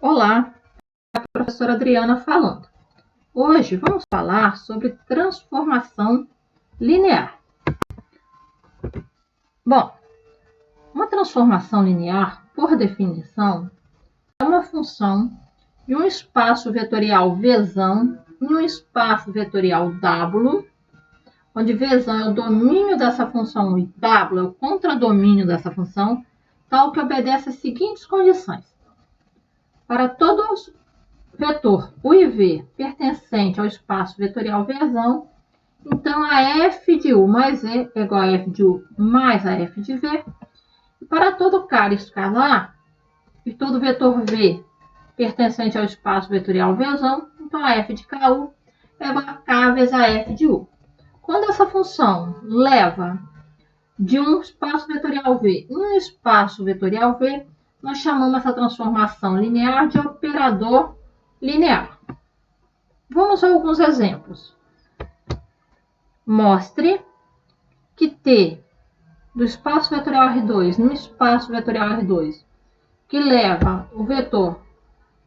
Olá, a professora Adriana falando. Hoje vamos falar sobre transformação linear. Bom, uma transformação linear, por definição, é uma função de um espaço vetorial Vzão em um espaço vetorial W, onde Vzão é o domínio dessa função e W é o contradomínio dessa função, tal que obedece às seguintes condições. Para todos vetor U e V pertencente ao espaço vetorial Vzão, então a f de U mais E é igual a f de U mais a f de V. E para todo cara escalar e todo vetor V pertencente ao espaço vetorial Vzão, então a f de KU é igual a K vezes a f de U. Quando essa função leva de um espaço vetorial V em um espaço vetorial V, nós chamamos essa transformação linear de operador linear. Vamos a alguns exemplos. Mostre que T do espaço vetorial R2 no espaço vetorial R2, que leva o vetor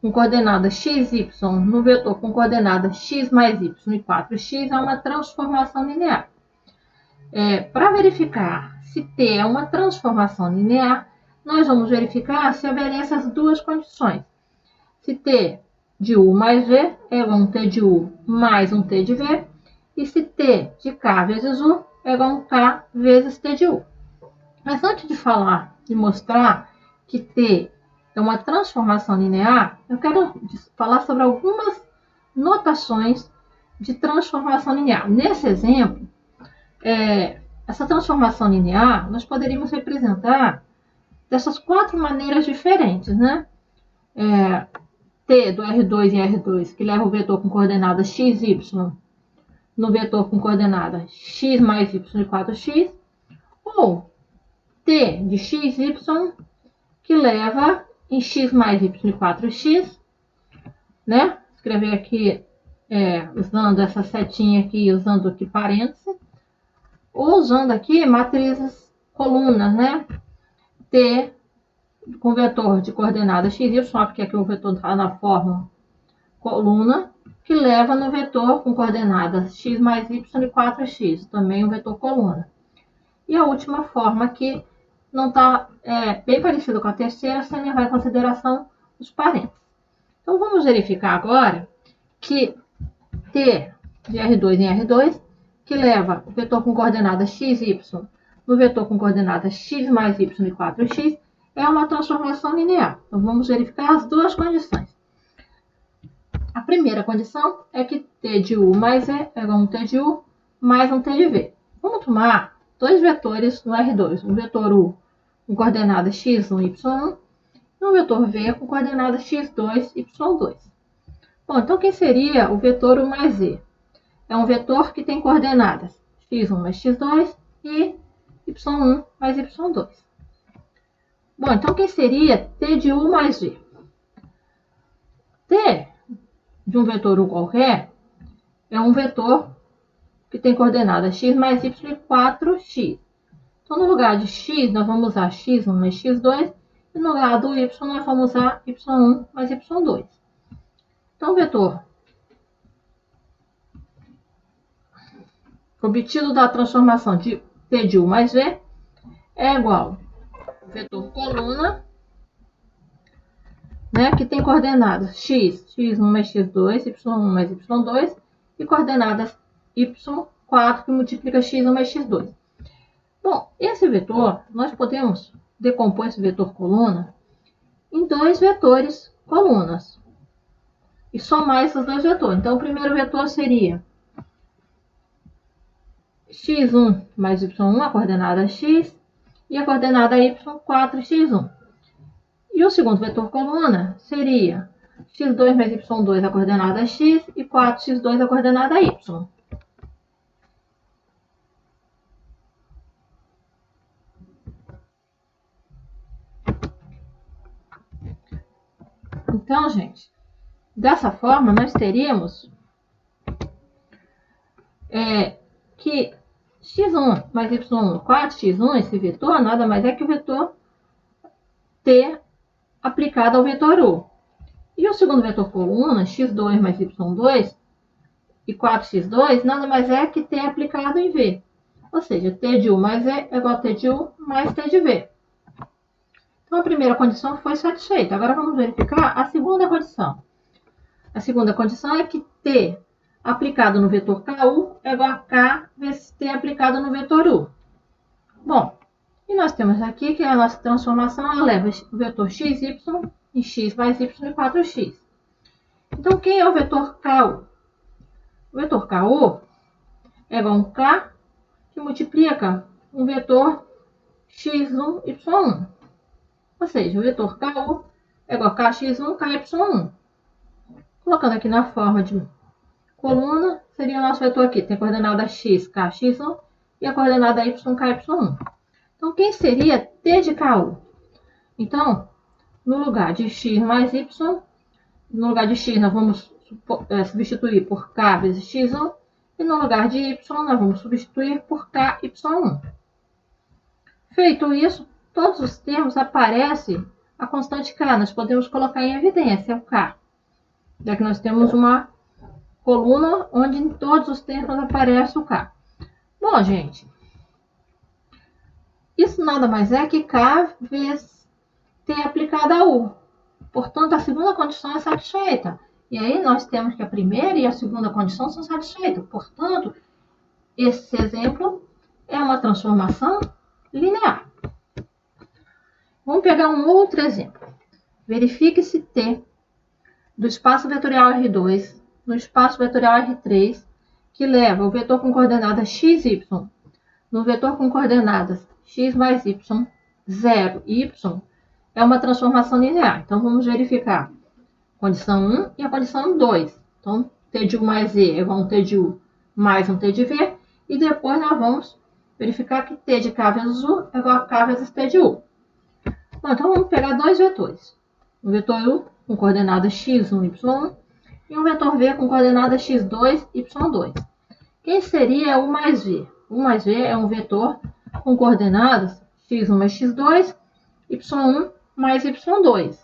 com coordenada x, y no vetor com coordenada x mais y e 4x, é uma transformação linear. Para verificar se T é uma transformação linear, nós vamos verificar se obedece às duas condições. Se T de U mais V é igual a um T de U mais um T de V, e se T de K vezes U é igual a um K vezes T de U. Mas antes de falar e mostrar que T é uma transformação linear, eu quero falar sobre algumas notações de transformação linear. Nesse exemplo, essa transformação linear nós poderíamos representar dessas quatro maneiras diferentes, né? T do R2 em R2, que leva o vetor com coordenada x, y, no vetor com coordenada x mais y e 4x, ou T de x, y, que leva em x mais y e 4x, né? Escrever aqui, usando essa setinha aqui, usando aqui parênteses, ou usando aqui matrizes colunas, né? T com vetor de coordenada x, y, porque aqui o vetor está na forma coluna, que leva no vetor com coordenadas x mais y e 4x, também o vetor coluna. E a última forma aqui não está bem parecida com a terceira, sem levar em consideração os parênteses. Então vamos verificar agora que T de R2 em R2, que leva o vetor com coordenadas x, y no vetor com coordenadas x mais y e 4x, é uma transformação linear. Então vamos verificar as duas condições. A primeira condição é que T de U mais E é igual a um T de U mais um T de V. Vamos tomar dois vetores no R2, um vetor U com coordenadas x1 e y1, e um vetor V com coordenadas x2 e y2. Bom, então quem seria o vetor U mais E? É um vetor que tem coordenadas x1 mais x2 e y1 mais y2. Bom, então quem seria T de U mais V? T de um vetor U qualquer é um vetor que tem coordenadas x mais y e 4x. Então, no lugar de x, nós vamos usar x1 mais x2, e no lugar do y, nós vamos usar y1 mais y2. Então, o vetor obtido da transformação de T de U mais V é igual ao vetor coluna, né, que tem coordenadas x, x1 mais x2, y1 mais y2, e coordenadas y4, que multiplica x1 mais x2. Bom, esse vetor, nós podemos decompor esse vetor coluna em dois vetores colunas e somar esses dois vetores. Então, o primeiro vetor seria x1 mais y1, a coordenada x, e a coordenada y, 4x1. E o segundo vetor coluna seria x2 mais y2, a coordenada x, e 4x2, a coordenada y. Então, gente, dessa forma, nós teríamos que x1 mais y1, 4x1, esse vetor, nada mais é que o vetor T aplicado ao vetor U. E o segundo vetor coluna, x2 mais y2, e 4x2, nada mais é que t aplicado em v. Ou seja, t de u mais e é igual a t de u mais t de v. Então, a primeira condição foi satisfeita. Agora, vamos verificar a segunda condição. A segunda condição é que t aplicado no vetor ku é igual a k vezes t aplicado no vetor u. Bom, e nós temos aqui que a nossa transformação ela leva o vetor xy em x mais y e 4x. Então, quem é o vetor ku? O vetor ku é igual a um k que multiplica um vetor x1, y1. Ou seja, o vetor ku é igual a kx1, ky1. Colocando aqui na forma de coluna, seria o nosso vetor aqui. Tem a coordenada x, kx1 e a coordenada y, ky1. Então, quem seria t de ku? Então, no lugar de x mais y, no lugar de x nós vamos substituir por k vezes x1. E no lugar de y, nós vamos substituir por ky1. Feito isso, todos os termos aparecem a constante k. Nós podemos colocar em evidência o k. Já que nós temos uma coluna onde em todos os termos aparece o k. Bom, gente, isso nada mais é que k vezes t aplicado a u. Portanto, a segunda condição é satisfeita. E aí nós temos que a primeira e a segunda condição são satisfeitas. Portanto, esse exemplo é uma transformação linear. Vamos pegar um outro exemplo. Verifique se T do espaço vetorial R2 no espaço vetorial R3, que leva o vetor com coordenadas x, y, no vetor com coordenadas x mais y, 0 e y, é uma transformação linear. Então, vamos verificar a condição 1 e a condição 2. Então, t de u mais e é igual a um t de u mais um t de v. E depois nós vamos verificar que t de k vezes u é igual a k vezes t de u. Bom, então, vamos pegar dois vetores. Um vetor u com coordenadas x1, y1 e um vetor v com coordenadas x2, y2. Quem seria u mais v? U mais v é um vetor com coordenadas x1 mais x2, y1 mais y2.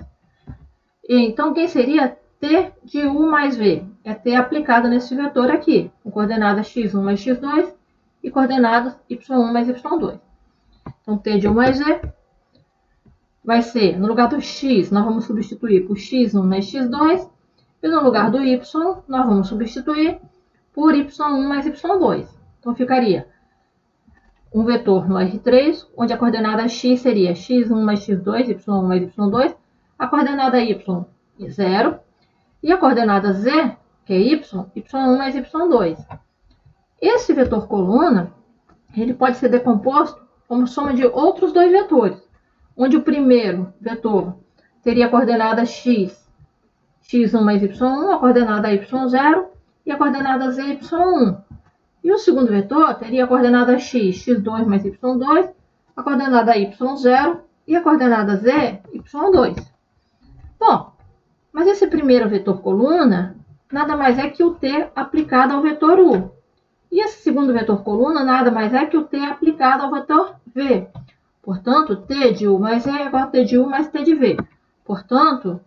Então, quem seria t de u mais v? É t aplicado nesse vetor aqui, com coordenadas x1 mais x2 e coordenadas y1 mais y2. Então, t de u mais v vai ser, no lugar do x, nós vamos substituir por x1 mais x2, e no lugar do y, nós vamos substituir por y1 mais y2. Então, ficaria um vetor no R3, onde a coordenada x seria x1 mais x2, y1 mais y2, a coordenada y, 0, e a coordenada z, que é y1 mais y2. Esse vetor coluna, ele pode ser decomposto como soma de outros dois vetores, onde o primeiro vetor teria a coordenada x, x1 mais y1, a coordenada y0 e a coordenada z, y1. E o segundo vetor teria a coordenada x, x2 mais y2, a coordenada y0 e a coordenada z, y2. Bom, mas esse primeiro vetor coluna nada mais é que o t aplicado ao vetor u. E esse segundo vetor coluna nada mais é que o t aplicado ao vetor v. Portanto, t de u mais e é igual a t de u mais t de v. Portanto,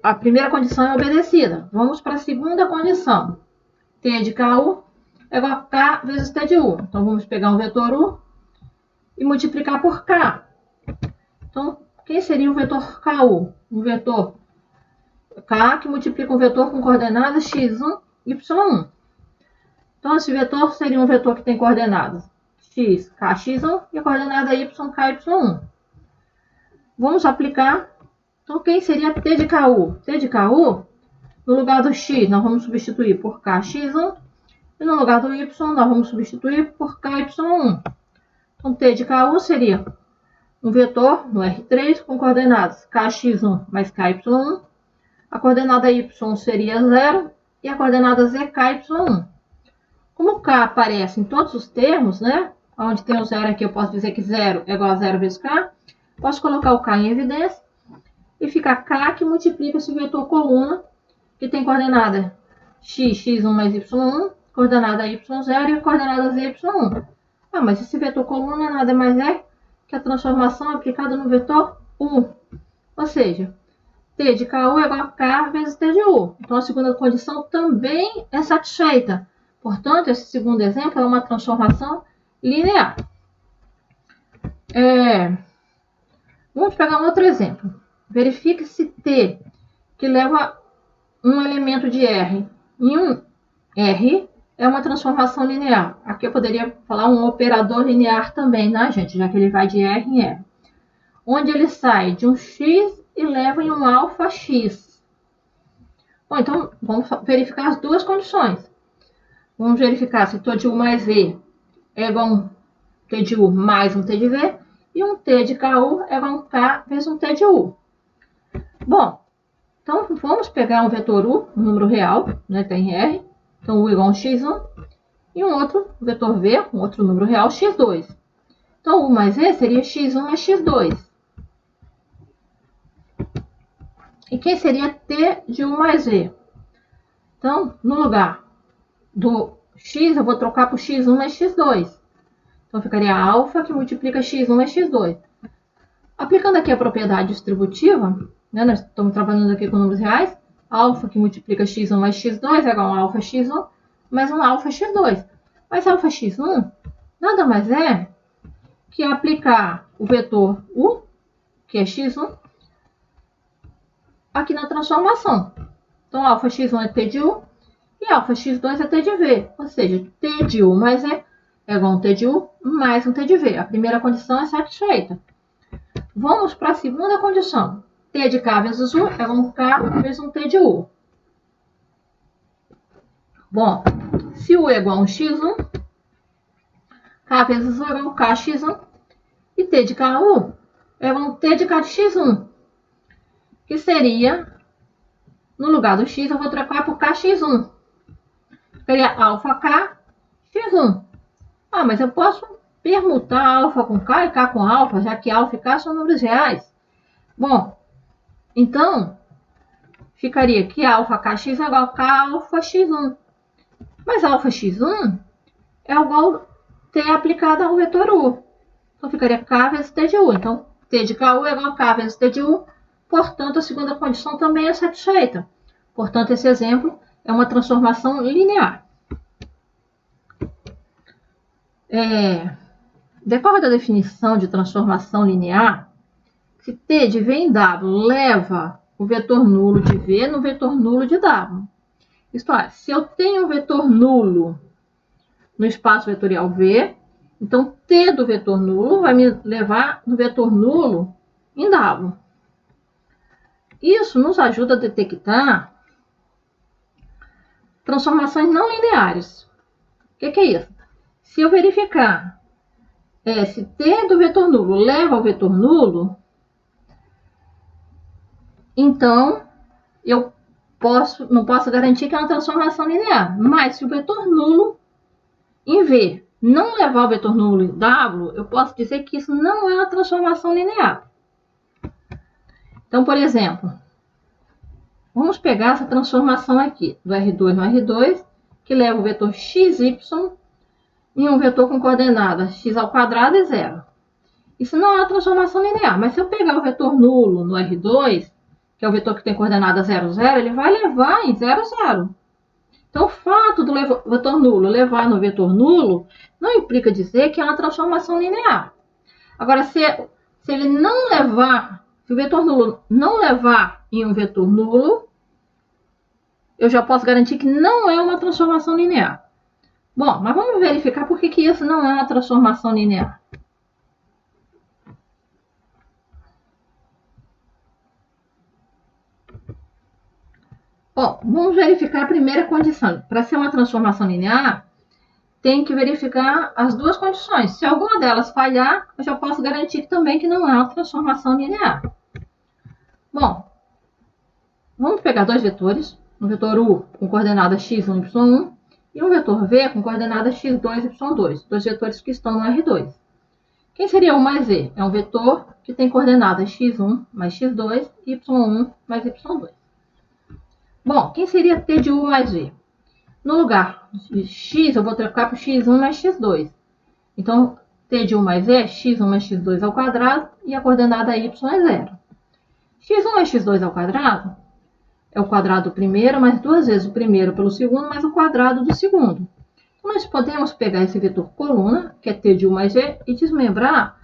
a primeira condição é obedecida. Vamos para a segunda condição. T de ku é igual a k vezes t de u. Então, vamos pegar um vetor u e multiplicar por k. Então, quem seria o vetor ku? Um vetor k que multiplica um vetor com coordenadas x1 e y1. Então, esse vetor seria um vetor que tem coordenadas x, kx1 e a coordenada y, ky1. Vamos aplicar. Então, quem seria t de ku? T de ku, no lugar do x, nós vamos substituir por kx1. E no lugar do y, nós vamos substituir por ky1. Então, t de ku seria um vetor no R3 com coordenadas kx1 mais ky1. A coordenada y seria 0 e a coordenada z, ky1. Como o k aparece em todos os termos, né? Onde tem o 0 aqui, eu posso dizer que 0 é igual a 0 vezes k. Posso colocar o k em evidência. E fica k que multiplica esse vetor coluna, que tem coordenada x, x1 mais y1, coordenada y0 e a coordenada z, y1. Ah, mas esse vetor coluna nada mais é que a transformação aplicada no vetor u. Ou seja, T de KU é igual a K vezes T de U. Então, a segunda condição também é satisfeita. Portanto, esse segundo exemplo é uma transformação linear. Vamos pegar um outro exemplo. Verifique se T, que leva um elemento de R em um R, é uma transformação linear. Aqui eu poderia falar um operador linear também, né, gente? Já que ele vai de R em R. Onde ele sai de um X e leva em um alfa X. Bom, então, vamos verificar as duas condições. Vamos verificar se T de U mais V é igual a um T de U mais um T de V. E um T de KU é igual a um K vezes um T de U. Bom, então vamos pegar um vetor U, um número real, né, tem R. Então, U igual a um x1. E um outro vetor V, um outro número real, x2. Então, U mais V seria x1 mais x2. E quem seria T de U mais V? Então, no lugar do x, eu vou trocar por x1 mais x2. Então, ficaria alfa que multiplica x1 mais x2. Aplicando aqui a propriedade distributiva, né, nós estamos trabalhando aqui com números reais, alfa que multiplica x1 mais x2 é igual a alfa x1 mais um alfa x2. Mas alfa x1 nada mais é que aplicar o vetor U, que é x1, aqui na transformação. Então, alfa x1 é T de U e alfa x2 é T de V. Ou seja, T de U mais E é igual a um T de U mais um T de V. A primeira condição é satisfeita. Vamos para a segunda condição. T de K vezes U é igual a um K vezes um T de U. Bom, se U é igual a um x1, K vezes U é igual a um kx1, e T de KU é igual a um T de K de x1, que seria, no lugar do x, eu vou trocar por kx1. Seria alfa K x1. Ah, mas eu posso permutar alfa com K e K com alfa, já que alfa e K são números reais. Bom, então, ficaria que alfa kx é igual a K alfa x1. Mas alfa x1 é igual a T aplicado ao vetor U. Então, ficaria K vezes T de U. Então, T de KU é igual a K vezes T de U. Portanto, a segunda condição também é satisfeita. Portanto, esse exemplo é uma transformação linear. Decorre da definição de transformação linear, se T de V em W leva o vetor nulo de V no vetor nulo de W. Isto é, se eu tenho um vetor nulo no espaço vetorial V, então T do vetor nulo vai me levar no vetor nulo em W. Isso nos ajuda a detectar transformações não lineares. O que é isso? Se eu verificar se T do vetor nulo leva ao vetor nulo, então eu não posso garantir que é uma transformação linear. Mas se o vetor nulo em V não levar ao vetor nulo em W, eu posso dizer que isso não é uma transformação linear. Então, por exemplo, vamos pegar essa transformação aqui, do R2 no R2, que leva o vetor xy em um vetor com coordenada x ao quadrado e 0. Isso não é uma transformação linear, mas se eu pegar o vetor nulo no R2, que é o vetor que tem coordenada 0, 0, ele vai levar em 0, 0. Então, o fato do vetor nulo levar no vetor nulo não implica dizer que é uma transformação linear. Agora, se ele não levar, se o vetor nulo não levar em um vetor nulo, eu já posso garantir que não é uma transformação linear. Bom, mas vamos verificar por que isso não é uma transformação linear. Bom, vamos verificar a primeira condição. Para ser uma transformação linear, tem que verificar as duas condições. Se alguma delas falhar, eu já posso garantir também que não é uma transformação linear. Bom, vamos pegar dois vetores. Um vetor U com coordenada x1 e y1 e um vetor V com coordenada x2 e y2. Dois vetores que estão no R2. Quem seria U mais V? É um vetor que tem coordenadas x1 mais x2 e y1 mais y2. Bom, quem seria T de U mais V? No lugar de x, eu vou trocar por x1 mais x2. Então, T de U mais V é x1 mais x2 ao quadrado e a coordenada y é 0. x1 é x2 ao quadrado? É o quadrado do primeiro, mais 2 vezes o primeiro pelo segundo, mais o quadrado do segundo. Então, nós podemos pegar esse vetor coluna, que é t de 1 mais v, e desmembrar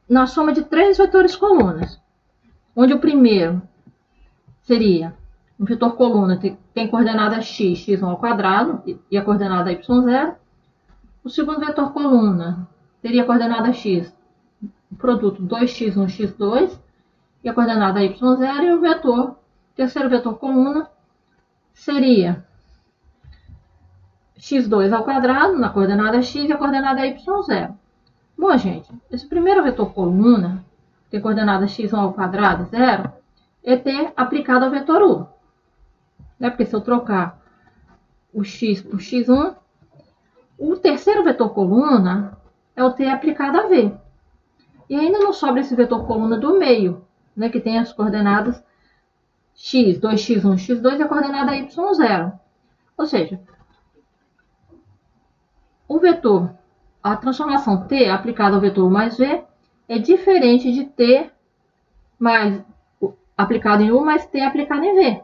na soma de 3 vetores colunas. Onde o primeiro seria o vetor coluna, tem coordenada x, x1 ao quadrado, e a coordenada y0. O segundo vetor coluna teria a coordenada x, o produto 2x1, x2, e a coordenada y0, e o terceiro vetor coluna seria x2 ao quadrado, na coordenada x, e a coordenada y0. Bom, gente, esse primeiro vetor coluna, tem coordenada x1 ao quadrado, 0, é t aplicado ao vetor u. Porque se eu trocar o x por x1, o terceiro vetor coluna é o t aplicado a v. E ainda não sobra esse vetor coluna do meio, que tem as coordenadas x, 2x1, x2 e a coordenada y0. Ou seja, a transformação t aplicada ao vetor u mais v é diferente de t mais aplicado em u mais t aplicado em v.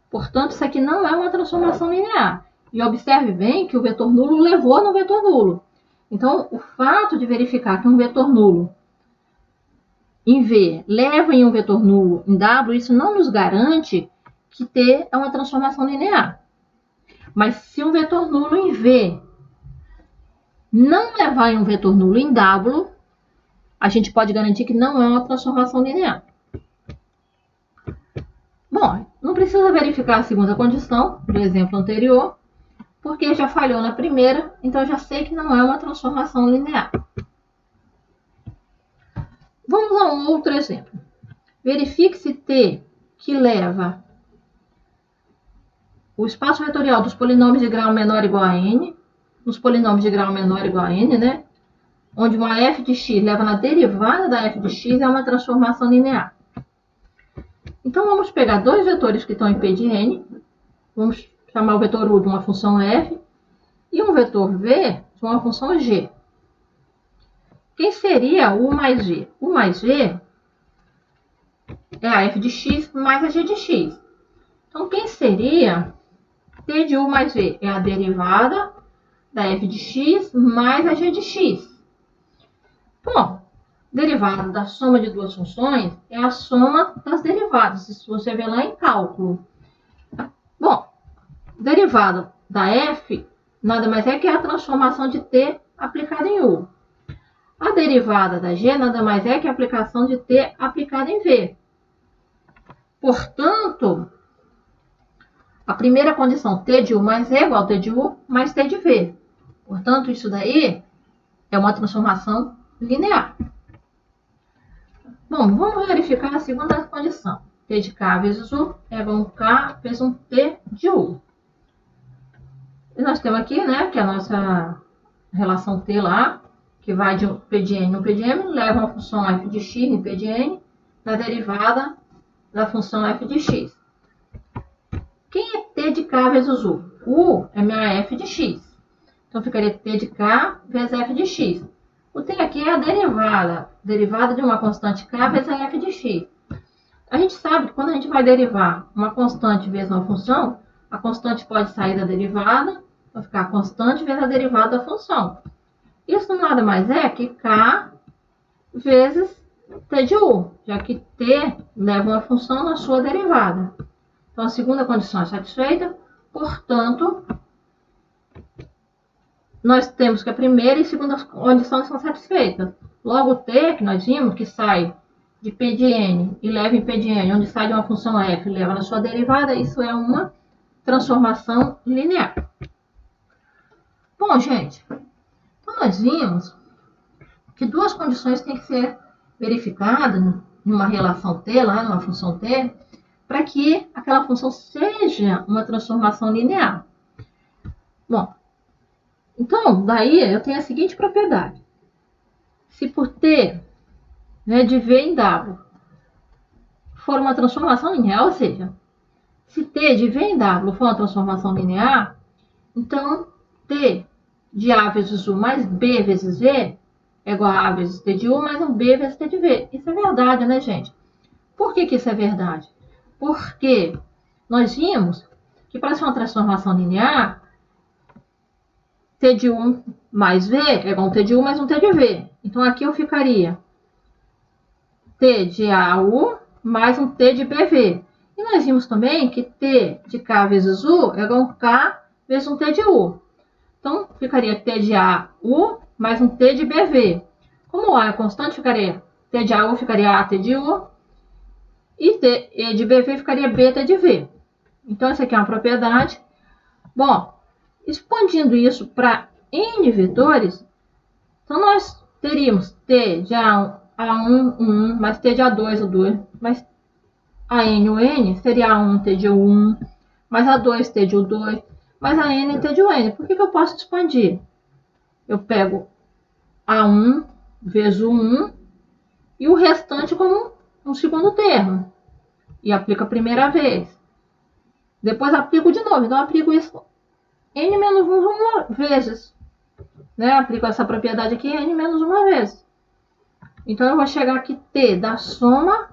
Portanto, isso aqui não é uma transformação linear. E observe bem que o vetor nulo levou no vetor nulo. Então, o fato de verificar que um vetor nulo em V leva em um vetor nulo em W, isso não nos garante que T é uma transformação linear. Mas se um vetor nulo em V não levar em um vetor nulo em W, a gente pode garantir que não é uma transformação linear. Bom, não precisa verificar a segunda condição do exemplo anterior, porque já falhou na primeira, então eu já sei que não é uma transformação linear. Vamos a um outro exemplo. Verifique se T, que leva o espaço vetorial dos polinômios de grau menor ou igual a n, nos polinômios de grau menor ou igual a n, onde uma f de x leva na derivada da f de x, é uma transformação linear. Então, vamos pegar dois vetores que estão em P de n, vamos chamar o vetor u de uma função f, e um vetor v de uma função g. Quem seria u mais v? U mais v é a f de x mais a g de x. Então, quem seria t de u mais v? É a derivada da f de x mais a g de x. Bom, derivada da soma de duas funções é a soma das derivadas. Isso você vê lá em cálculo. Bom, derivada da f nada mais é que a transformação de t aplicada em u. A derivada da g nada mais é que a aplicação de t aplicada em v. Portanto, a primeira condição, t de u mais v igual a t de u mais t de v. Portanto, isso daí é uma transformação linear. Bom, vamos verificar a segunda condição. T de k vezes u é igual a 1k vezes um t de u. E nós temos aqui, que a nossa relação t lá, que vai de P de n no P de m, leva uma função f de x em P de n, da derivada da função f de x. Quem é t de k vezes u? U é minha f de x. Então, ficaria t de k vezes f de x. O t aqui é a derivada de uma constante k vezes a f de x. A gente sabe que quando a gente vai derivar uma constante vezes uma função, a constante pode sair da derivada, vai ficar a constante vezes a derivada da função. Isso nada mais é que k vezes t de u, já que t leva uma função na sua derivada. Então, a segunda condição é satisfeita, portanto, nós temos que a primeira e a segunda condição são satisfeitas. Logo, o t, que nós vimos, que sai de P de n e leva em P de n, onde sai de uma função f e leva na sua derivada, isso é uma transformação linear. Bom, gente, então nós vimos que duas condições têm que ser verificadas em uma relação t, lá numa função t, para que aquela função seja uma transformação linear. Bom, então, daí eu tenho a seguinte propriedade. Se por t de v em w for uma transformação linear, ou seja, se t de v em w for uma transformação linear, então t de a vezes u mais b vezes v é igual a vezes t de u mais um b vezes t de v. Isso é verdade, né, gente? Por que isso é verdade? Porque nós vimos que para ser uma transformação linear, T de 1 mais V é igual a um T de U mais um T de V. Então, aqui eu ficaria T de AU mais um T de BV. E nós vimos também que T de K vezes U é igual a um K vezes um T de U. Então, ficaria T de AU mais um T de BV. Como A é constante, ficaria T de AU ficaria AT de U. E T de BV ficaria beta de V. Então, essa aqui é uma propriedade. Bom, expandindo isso para N vetores, então nós teríamos T de A1, 1, mais T de A2, o 2, mais AN, o N, seria A1, T de U1, mais A2, T de U2, mais AN, T de UN. Por que eu posso expandir? Eu pego A1 vezes o 1 e o restante como um segundo termo. E aplico a primeira vez. Depois aplico de novo. Então, aplico isso N menos 1 vezes. Né? Aplico essa propriedade aqui N menos 1 vez. Então, eu vou chegar aqui T da soma,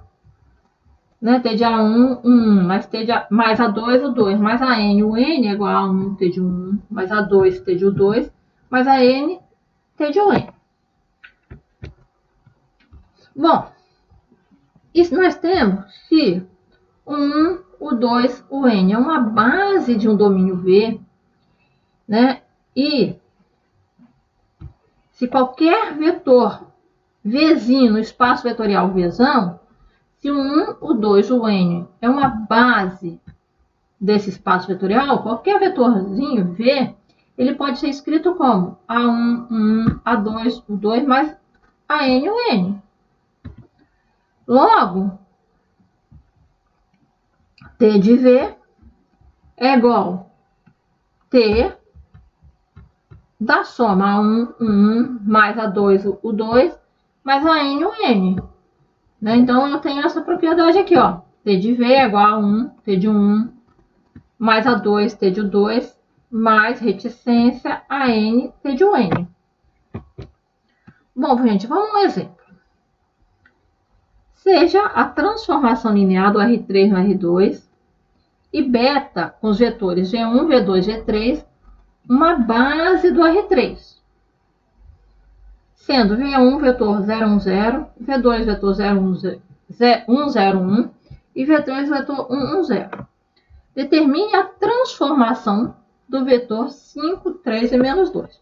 né? T de A1, 1, mais, mais A2, o 2, mais AN, o N é igual a 1, T de 1, mais A2, T de U2, mais AN, T de UN. Bom, isso nós temos que o 1, o 2, o N é uma base de um domínio V, né? E se qualquer vetor Vzinho no espaço vetorial Vzão, se o 1, o 2, o N é uma base desse espaço vetorial, qualquer vetorzinho V, ele pode ser escrito como A1, 1, A2, o 2, mais AN, o N. Logo, T de V é igual a T da soma A1, 1, mais A2, o 2, mais AN, o N. Né? Então, eu tenho essa propriedade aqui, ó. T de V é igual a 1, T de 1, mais A2, T de 2, mais reticência, AN, T de UN. Bom, gente, vamos um exemplo. Seja a transformação linear do R3 no R2 e beta com os vetores G1, V2, G3, uma base do R3. Sendo V1 vetor 0, 0, V2 vetor 0, 1, 0, 1 e V3 vetor 1, 1, 0. Determine a transformação do vetor 5, 3 e menos 2.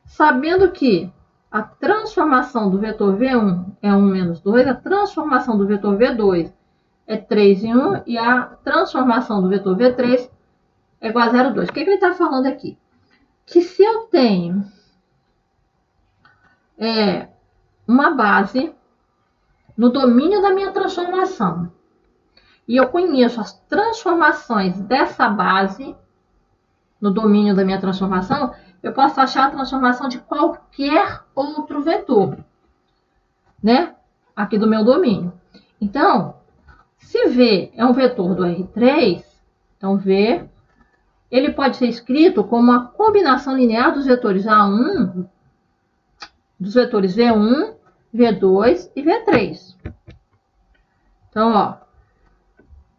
Sabendo que a transformação do vetor V1 é 1 menos 2, a transformação do vetor V2 é 3 e 1 e a transformação do vetor V3 é igual a 0, 2. O que ele está falando aqui? Que se eu tenho uma base no domínio da minha transformação e eu conheço as transformações dessa base no domínio da minha transformação, eu posso achar a transformação de qualquer outro vetor, né? Aqui do meu domínio. Então, se V é um vetor do R3, então V, ele pode ser escrito como uma combinação linear dos vetores A1, dos vetores V1, V2 e V3. Então, ó,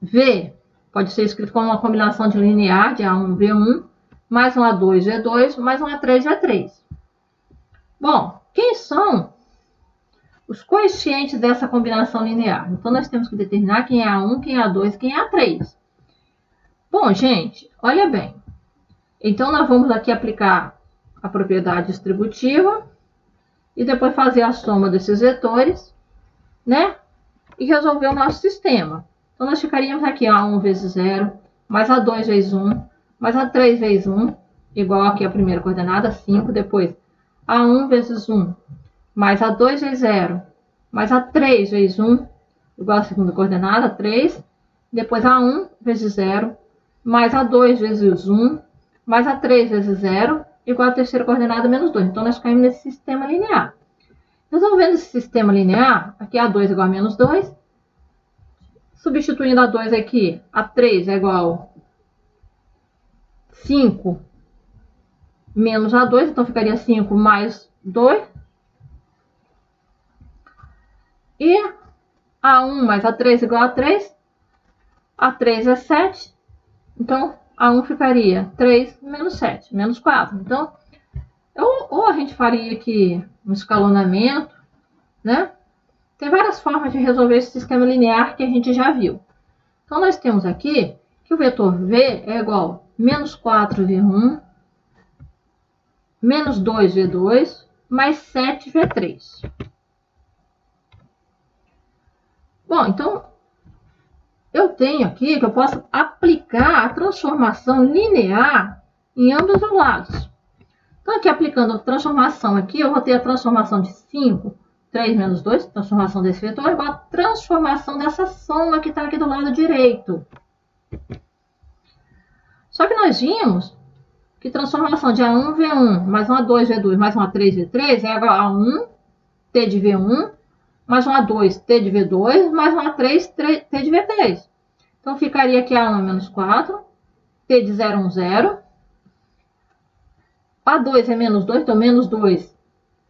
V pode ser escrito como uma combinação de linear de A1, V1, mais um A2, V2, mais um A3, V3. Bom, quem são os coeficientes dessa combinação linear? Então, nós temos que determinar quem é A1, quem é A2, quem é A3. Bom, gente, olha bem. Então, nós vamos aqui aplicar a propriedade distributiva e depois fazer a soma desses vetores, né? E resolver o nosso sistema. Então, nós ficaríamos aqui A1 vezes 0, mais A2 vezes 1, mais A3 vezes 1, igual aqui a primeira coordenada, 5. Depois, A1 vezes 1, mais A2 vezes 0, mais A3 vezes 1, igual a segunda coordenada, 3. Depois, A1 vezes 0, mais A2 vezes 1, mais A3 vezes 0, igual a terceira coordenada, menos 2. Então, nós caímos nesse sistema linear. Resolvendo esse sistema linear, aqui A2 é igual a menos 2. Substituindo A2 aqui, A3 é igual a 5 menos A2, então ficaria 5 mais 2. E A1 mais A3 igual a 3. A3 é 7. Então, A1 ficaria 3 menos 7, menos 4. Então, ou a gente faria aqui um escalonamento, né? Tem várias formas de resolver esse sistema linear que a gente já viu. Então, nós temos aqui que o vetor V é igual a menos 4V1, menos 2V2, mais 7V3. Bom, então, eu tenho aqui que eu posso aplicar a transformação linear em ambos os lados. Então, aqui aplicando a transformação aqui, eu vou ter a transformação de 5, 3 menos 2, transformação desse vetor, igual a transformação dessa soma que está aqui do lado direito. Só que nós vimos que transformação de A1, V1, mais um A2, V2, mais um A3, V3 é igual a 1, T de V1, mais um A2, T de V2, mais um A3, T de V3. Então, ficaria aqui A1 menos 4, T de 0, 1, 0. A2 é menos 2, então menos 2,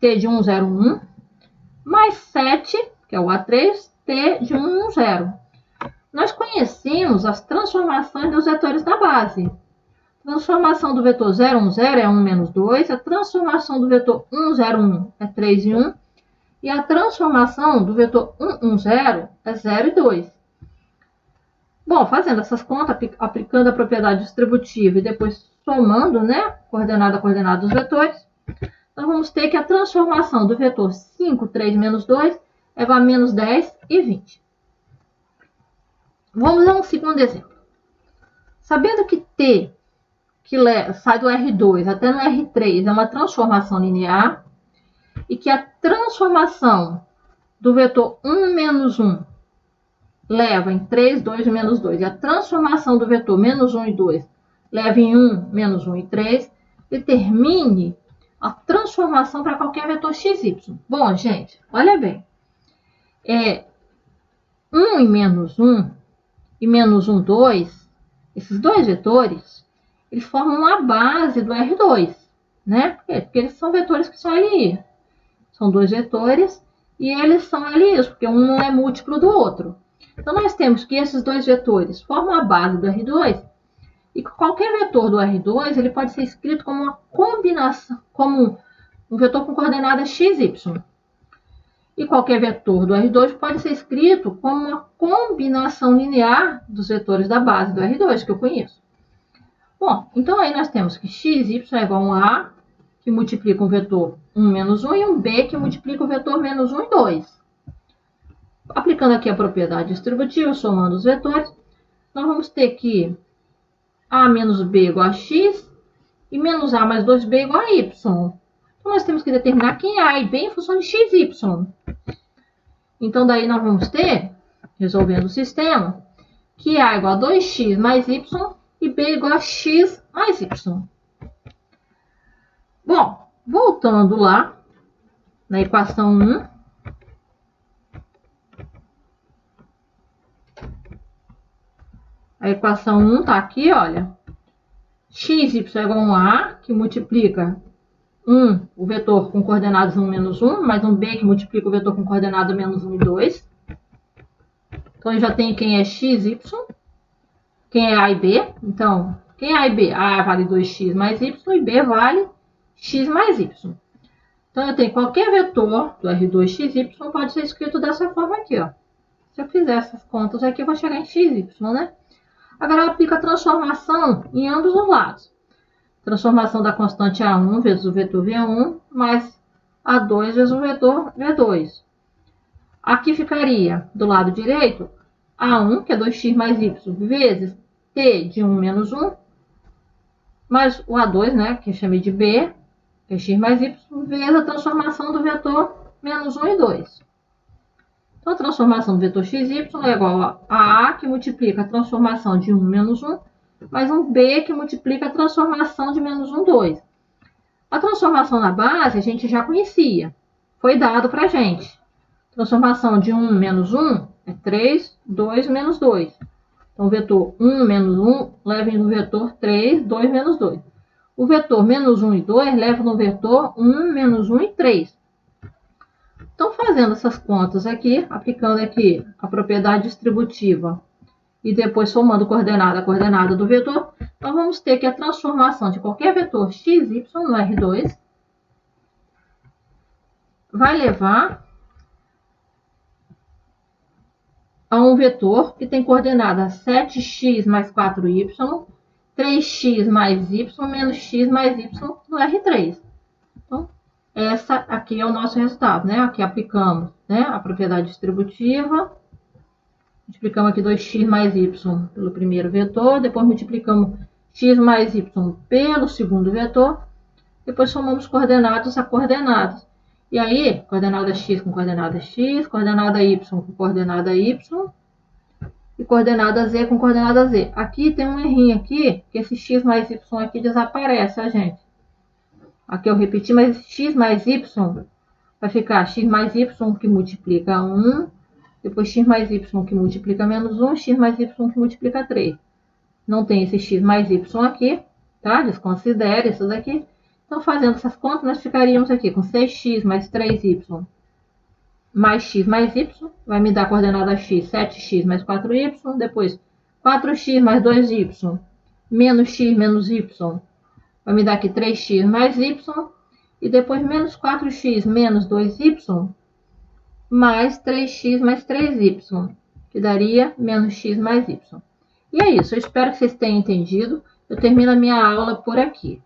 T de 1, 0, 1. Mais 7, que é o A3, T de 1, 1, 0. Nós conhecemos as transformações dos vetores da base. A transformação do vetor 0, 1, 0 é 1 menos 2. A transformação do vetor 1, 0, 1 é 3 e 1. E a transformação do vetor 1, 1, 0 é 0 e 2. Bom, fazendo essas contas, aplicando a propriedade distributiva e depois somando, né, coordenada a coordenada dos vetores, nós vamos ter que a transformação do vetor 5, 3 menos 2 é igual a menos 10 e 20. Vamos a um segundo exemplo. Sabendo que T, que sai do R2 até no R3, é uma transformação linear, e que a transformação do vetor 1 menos 1 leva em 3, 2 e menos 2, e a transformação do vetor menos 1 e 2 leva em 1, menos 1 e 3, determine a transformação para qualquer vetor xy. Bom, gente, olha bem. 1 e menos 1 e menos 1, 2, esses dois vetores, eles formam a base do R2, né? Porque eles são vetores que são LI. São dois vetores e eles são LIs, porque um não é múltiplo do outro. Então, nós temos que esses dois vetores formam a base do R2 e qualquer vetor do R2 ele pode ser escrito como uma combinação, como um vetor com coordenadas x, y. E qualquer vetor do R2 pode ser escrito como uma combinação linear dos vetores da base do R2, que eu conheço. Bom, então aí nós temos que x, y é igual a um A, que multiplica o vetor 1 menos 1, e um B, que multiplica o vetor menos 1 e 2. Aplicando aqui a propriedade distributiva, somando os vetores, nós vamos ter que A menos B igual a x, e menos A mais 2B igual a y. Então, nós temos que determinar quem é A e B em função de x e y. Então, daí nós vamos ter, resolvendo o sistema, que A igual a 2x mais y e B igual a x mais y. Bom, voltando lá, na equação 1, a equação 1 está aqui, olha. X, y é igual a um A, que multiplica o vetor com coordenadas 1 menos 1, mais um B, que multiplica o vetor com coordenada menos 1 e 2. Então, eu já tenho quem é x, y, quem é A e B. Então, quem é A e B? A vale 2x mais y e B vale x mais y. Então, eu tenho qualquer vetor do R2xy pode ser escrito dessa forma aqui, ó. Se eu fizer essas contas aqui, eu vou chegar em xy, né? Agora, eu aplico a transformação em ambos os lados. Transformação da constante A1 vezes o vetor V1, mais A2 vezes o vetor V2. Aqui ficaria, do lado direito, A1, que é 2x mais y, vezes T de 1 menos 1, mais o A2, né, que eu chamei de B, que é x mais y, vezes a transformação do vetor menos 1 e 2. Então, a transformação do vetor xy é igual a A, que multiplica a transformação de 1 menos 1, mais um B, que multiplica a transformação de menos 1, 2. A transformação na base a gente já conhecia, foi dado para a gente. Transformação de 1 menos 1 é 3, 2 menos 2. Então, o vetor 1 menos 1 leva no vetor 3, 2 menos 2. O vetor menos 1 e 2 leva no vetor 1 menos 1 e 3. Então, fazendo essas contas aqui, aplicando aqui a propriedade distributiva e depois somando coordenada a coordenada do vetor, nós vamos ter que a transformação de qualquer vetor x, y no R2 vai levar a um vetor que tem coordenada 7x mais 4y, 3x mais y menos x mais y no R3. Então, essa aqui é o nosso resultado, né? Aqui aplicamos, né, a propriedade distributiva, multiplicamos aqui 2x mais y pelo primeiro vetor, depois multiplicamos x mais y pelo segundo vetor, depois somamos coordenadas a coordenadas. E aí, coordenada x com coordenada x, coordenada y com coordenada y e coordenada z com coordenada z. Aqui tem um errinho aqui, que esse x mais y aqui desaparece, a gente. Aqui eu repeti, mas x mais y vai ficar x mais y que multiplica 1, depois x mais y que multiplica menos 1, x mais y que multiplica 3. Não tem esse x mais y aqui, tá? Desconsidere isso daqui. Então, fazendo essas contas, nós ficaríamos aqui com 6x mais 3y mais x mais y, vai me dar a coordenada x, 7x mais 4y, depois 4x mais 2y menos x menos y, vai me dar aqui 3x mais y, e depois menos 4x menos 2y mais 3x mais 3y, que daria menos x mais y. E é isso, eu espero que vocês tenham entendido. Eu termino a minha aula por aqui.